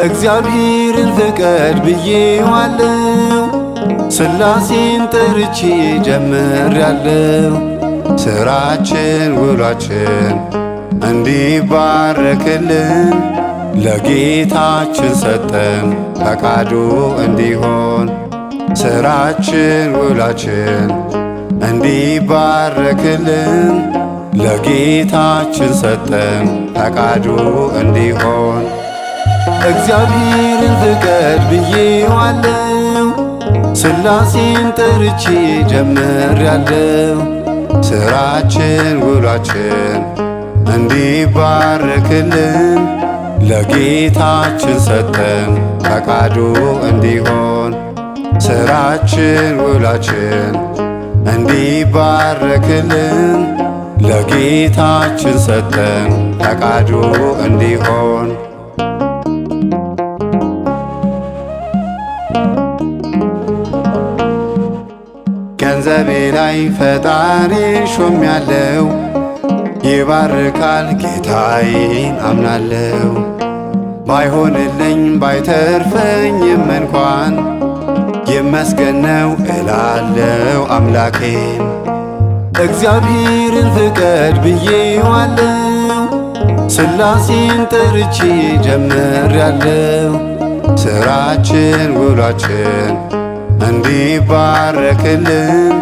እግዚአብሔርን ፍቀድ ብዬዋለው፣ ሥላሴን ጠርቼ ጀምሬያለው። ሥራችን ውሏችን እንዲባረክልን ለጌታችን ሰጠን ፈቃዱ እንዲሆን። ሥራችን ውሏችን እንዲባረክልን ለጌታችን ሰጠን ፈቃዱ እንዲሆን። እግዚአብሔርን ፍቀድ ብዬዋለው፣ ሥላሴን ጠርቼ ጀምሬያለው። ሥራችን ውሏችን እንዲባረክልን ለጌታችን ሰጠን ፈቃዱ እንዲሆን። ሥራችን ውሏችን እንዲባረክልን ለጌታችን ሰጠን ፈቃዱ እንዲሆን። ገንዘቤ ላይ ፈጣሪ ሾሜያለው፣ ይባርካል ጌታዬን አምናለው። ባይሆንልኝ ባይተርፈኝም እንኳን ይመስገን ነው እላለው አምላኬን። እግዚአብሔርን ፍቀድ ብዬዋለው፣ ሥላሴን ጠርቼ ጀምሬያለው። ሥራችን ውሏችን እንዲባረክልን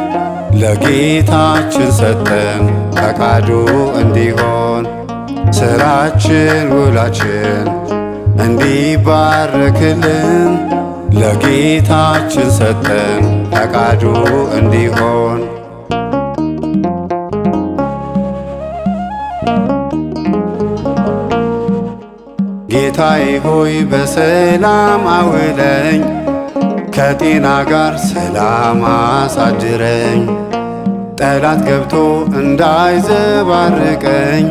ለጌታችን ሰጠን ፈቃዱ እንዲሆን። ሥራችን ውሏችን እንዲባረክልን ለጌታችን ሰጠን ፈቃዱ እንዲሆን። ጌታዬ ሆይ በሰላም አውለኝ፣ ከጤና ጋር ሰላም አሳድረኝ። ጠላት ገብቶ እንዳይዘባርቀኝ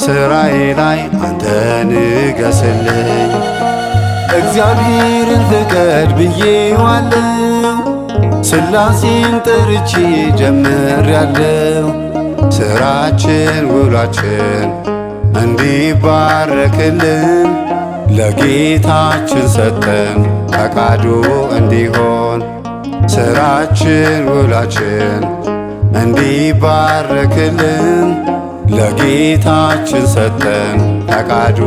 ሥራዬ ላይ አንተ ንገስልኝ። እግዚአብሔርን ፍቀድ ብዬዋለው፣ ሥላሴን ጠርቼ ጀምሬያለው። ሥራችን ውሏችን እንዲባረክልን ለጌታችን ሰጠን ፈቃዱ እንዲሆን። ሥራችን ውሏችን እንዲባረክልን ለጌታችን ሰጠን ፈቃዱ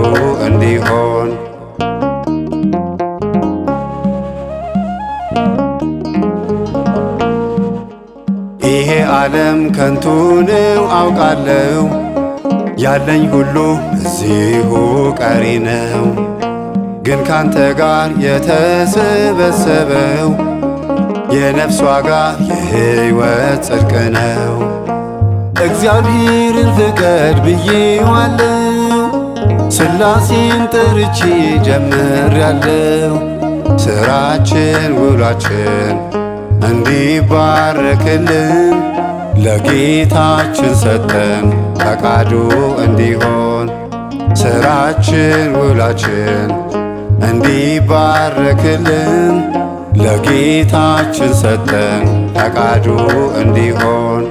እንዲሆን። ይሄ ዓለም ከንቱ ነው አውቃለው፣ ያለኝ ሁሉ እዚሁ ቀሪ ነው። ግን ካንተ ጋር የተሰበሰበው የነፍስ ዋጋ የሕይወት ጽድቅ ነው። እግዚአብሔርን ፍቀድ ብዬዋለው፣ ሥላሴን ጠርቼ ጀምሬያለው። ሥራችን ውሏችን እንዲባረክልን ለጌታችን ሰጠን ፈቃዱ እንዲሆን። ሥራችን ውሏችን እንዲባረክልን ለጌታችን ሰጠን ፈቃዱ እንዲሆን።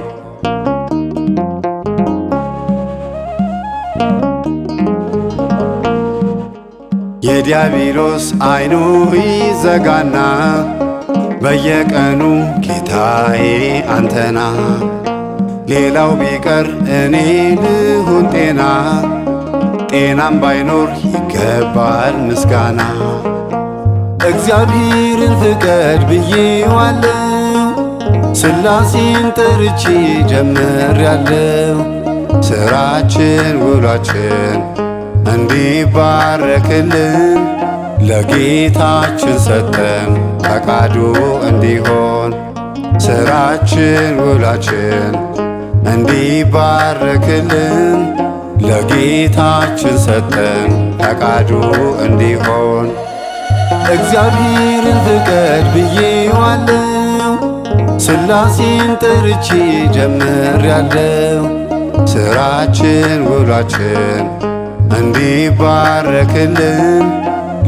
የዲያብሎስ ዓይኑ ይዘጋና በየቀኑ ጌታዬ አንተና። ሌላው ቢቀር እኔ ልሁን ጤናም ባይኖር ይገባል ምስጋና። እግዚአብሔርን ፍቀድ ብዬዋለው፣ ሥላሴን ጠርቼ ጀምሬያለው። ሥራችን ውሏችን እንዲባረክልን ለጌታችን ሰጠን ፈቃዱ እንዲሆን። ሥራችን ውሏችን እንዲባረክልን ለጌታችን ሰጠን ፈቃዱ እንዲሆን። እግዚአብሔርን ፍቀድ ብዬዋለው፣ ሥላሴን ጠርቼ ጀምሬያለው። ስራችን ውሏችን እንዲባረክልን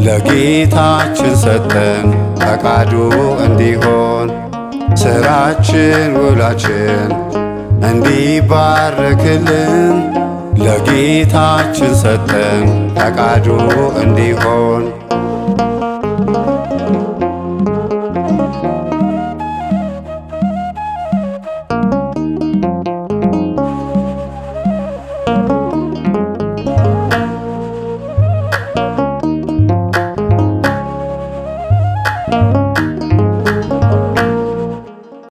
ለጌታችን ሰጠን ፈቃዱ እንዲሆን። ስራችን ውሏችን እንዲባረክልን ለጌታችን ሰጠን ፈቃዱ እንዲሆን።